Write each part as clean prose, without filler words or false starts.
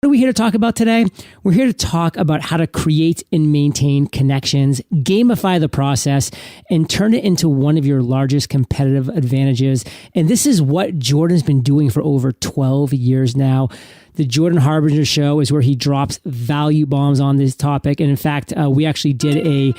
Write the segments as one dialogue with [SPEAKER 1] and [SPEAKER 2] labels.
[SPEAKER 1] are we here to talk about today? We're here to talk about how to create and maintain connections, gamify the process, and turn it into one of your largest competitive advantages. And this is what Jordan's been doing for over 12 years now. The Jordan Harbinger Show is where he drops value bombs on this topic. And in fact, we actually did a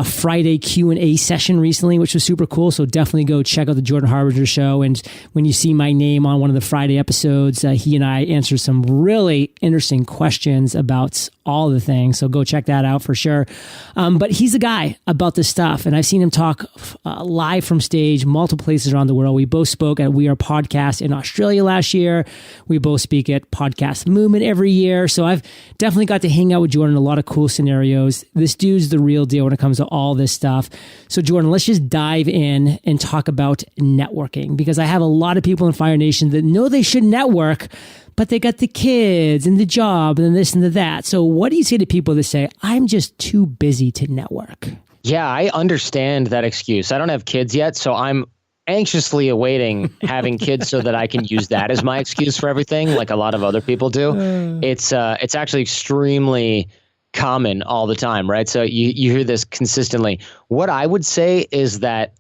[SPEAKER 1] Friday Q&A session recently, which was super cool. So definitely go check out the Jordan Harbinger Show. And when you see my name on one of the Friday episodes, he and I answered some really interesting questions about all the things. So go check that out for sure. But he's the guy about this stuff. And I've seen him talk live from stage, multiple places around the world. We both spoke at We Are Podcast in Australia last year. We both speak at Podcast Movement every year. So I've definitely got to hang out with Jordan in a lot of cool scenarios. This dude's the real deal when it comes to all this stuff. So Jordan, let's just dive in and talk about networking, because I have a lot of people in Fire Nation that know they should network, but they got the kids and the job and this and the that. So what do you say to people that say, I'm just too busy to network?
[SPEAKER 2] Yeah, I understand that excuse. I don't have kids yet, so I'm anxiously awaiting having kids so that I can use that as my excuse for everything, like a lot of other people do. It's actually extremely common all the time, right? So you hear this consistently. What I would say is that,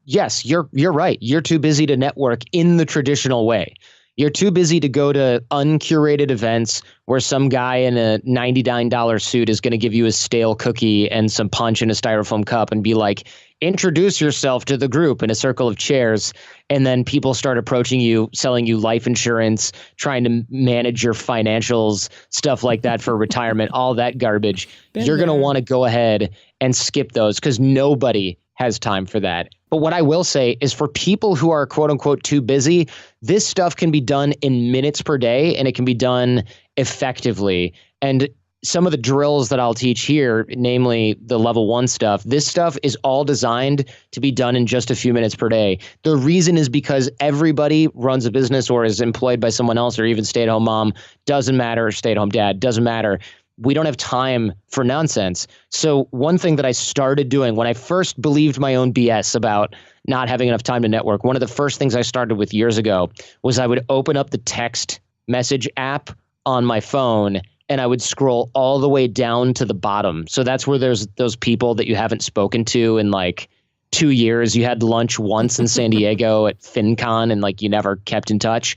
[SPEAKER 2] yes, you're right. You're too busy to network in the traditional way. You're too busy to go to uncurated events where some guy in a $99 suit is going to give you a stale cookie and some punch in a styrofoam cup and be like, introduce yourself to the group in a circle of chairs. And then people start approaching you, selling you life insurance, trying to manage your financials, stuff like that for retirement, all that garbage. You're going to want to go ahead and skip those because nobody has time for that. But what I will say is for people who are quote unquote too busy, this stuff can be done in minutes per day and it can be done effectively. And some of the drills that I'll teach here, namely the level 1 stuff, this stuff is all designed to be done in just a few minutes per day. The reason is because everybody runs a business or is employed by someone else, or even stay-at-home mom, doesn't matter, or stay-at-home dad, doesn't matter. We don't have time for nonsense. So one thing that I started doing when I first believed my own BS about not having enough time to network, one of the first things I started with years ago was I would open up the text message app on my phone and I would scroll all the way down to the bottom. So that's where there's those people that you haven't spoken to in like 2 years. You had lunch once in San Diego at FinCon and like you never kept in touch.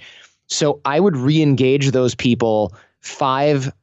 [SPEAKER 2] So I would re-engage those people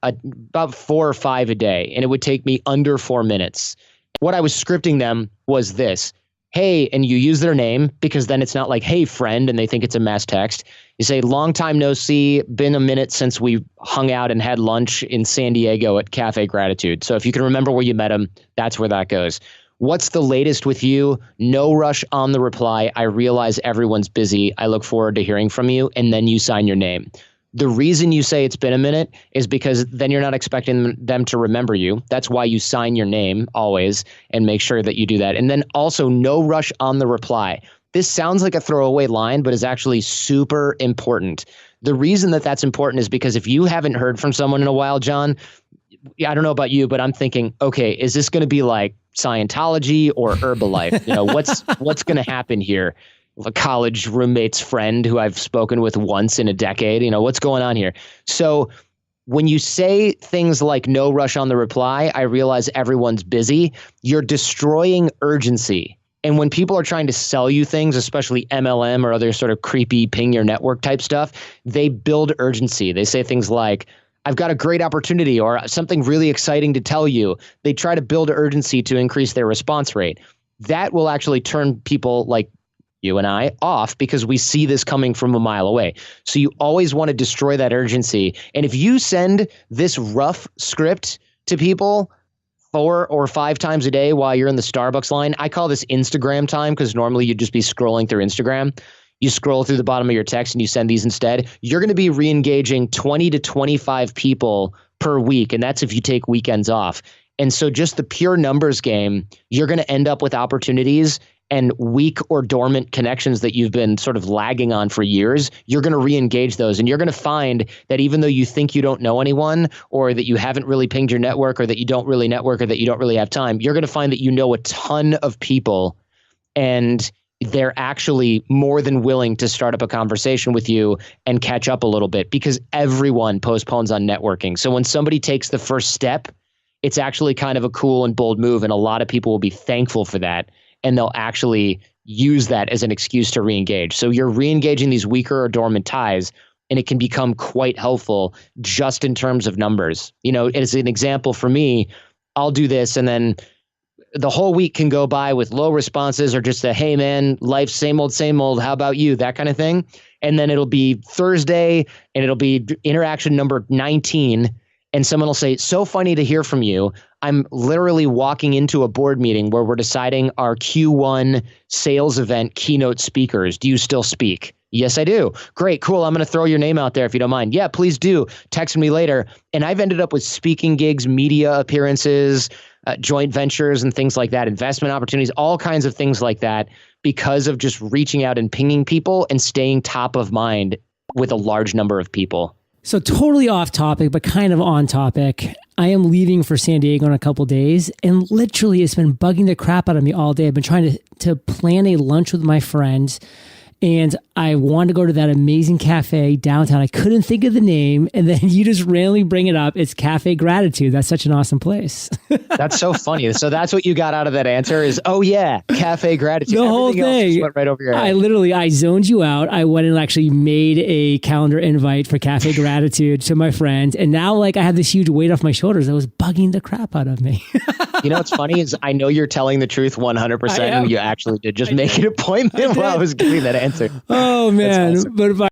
[SPEAKER 2] about 4 or 5 a day, and it would take me under 4 minutes. What I was scripting them was this. Hey, and you use their name because then it's not like, hey, friend, and they think it's a mass text. You say, long time no see, been a minute since we hung out and had lunch in San Diego at Cafe Gratitude. So if you can remember where you met them, that's where that goes. What's the latest with you? No rush on the reply. I realize everyone's busy. I look forward to hearing from you. And then you sign your name. The reason you say it's been a minute is because then you're not expecting them to remember you. That's why you sign your name always and make sure that you do that. And then also no rush on the reply. This sounds like a throwaway line, but is actually super important. The reason that that's important is because if you haven't heard from someone in a while, John, I don't know about you, but I'm thinking, okay, is this going to be like Scientology or Herbalife? You know, what's going to happen here? A college roommate's friend who I've spoken with once in a decade. You know, what's going on here? So when you say things like no rush on the reply, I realize everyone's busy, you're destroying urgency. And when people are trying to sell you things, especially MLM or other sort of creepy ping your network type stuff, they build urgency. They say things like, I've got a great opportunity or something really exciting to tell you. They try to build urgency to increase their response rate. That will actually turn people like you and I off because we see this coming from a mile away. So you always want to destroy that urgency. And if you send this rough script to people 4 or 5 times a day while you're in the Starbucks line, I call this Instagram time because normally you'd just be scrolling through Instagram. You scroll through the bottom of your text and you send these instead. You're going to be re-engaging 20 to 25 people per week. And that's if you take weekends off. And so just the pure numbers game, you're going to end up with opportunities and weak or dormant connections that you've been sort of lagging on for years. You're going to re-engage those. And you're going to find that even though you think you don't know anyone or that you haven't really pinged your network or that you don't really network or that you don't really have time, you're going to find that you know a ton of people. And they're actually more than willing to start up a conversation with you and catch up a little bit, because everyone postpones on networking. So when somebody takes the first step, it's actually kind of a cool and bold move. And a lot of people will be thankful for that. And they'll actually use that as an excuse to reengage. So you're reengaging these weaker or dormant ties, and it can become quite helpful just in terms of numbers. You know, as an example for me, I'll do this and then the whole week can go by with low responses or just a, hey man, life's same old, how about you? That kind of thing. And then it'll be Thursday and it'll be interaction number 19. And someone will say, so funny to hear from you. I'm literally walking into a board meeting where we're deciding our Q1 sales event keynote speakers. Do you still speak? Yes, I do. Great, cool. I'm going to throw your name out there if you don't mind. Yeah, please do. Text me later. And I've ended up with speaking gigs, media appearances, joint ventures and things like that, investment opportunities, all kinds of things like that, because of just reaching out and pinging people and staying top of mind with a large number of people.
[SPEAKER 1] So totally off topic, but kind of on topic. I am leaving for San Diego in a couple of days, and literally it's been bugging the crap out of me all day. I've been trying to plan a lunch with my friends, and I wanted to go to that amazing cafe downtown. I couldn't think of the name, and then you just randomly bring it up. It's Cafe Gratitude. That's such an awesome place.
[SPEAKER 2] That's so funny. So that's what you got out of that answer is, oh yeah, Cafe Gratitude.
[SPEAKER 1] The whole thing.
[SPEAKER 2] Else just went right over your head.
[SPEAKER 1] I zoned you out. I went and actually made a calendar invite for Cafe Gratitude to my friends. And now like I have this huge weight off my shoulders that was bugging the crap out of me.
[SPEAKER 2] You know what's funny is I know you're telling the truth 100%, and you actually did just make an appointment while I was giving that answer.
[SPEAKER 1] Oh man.
[SPEAKER 2] Awesome.
[SPEAKER 1] But if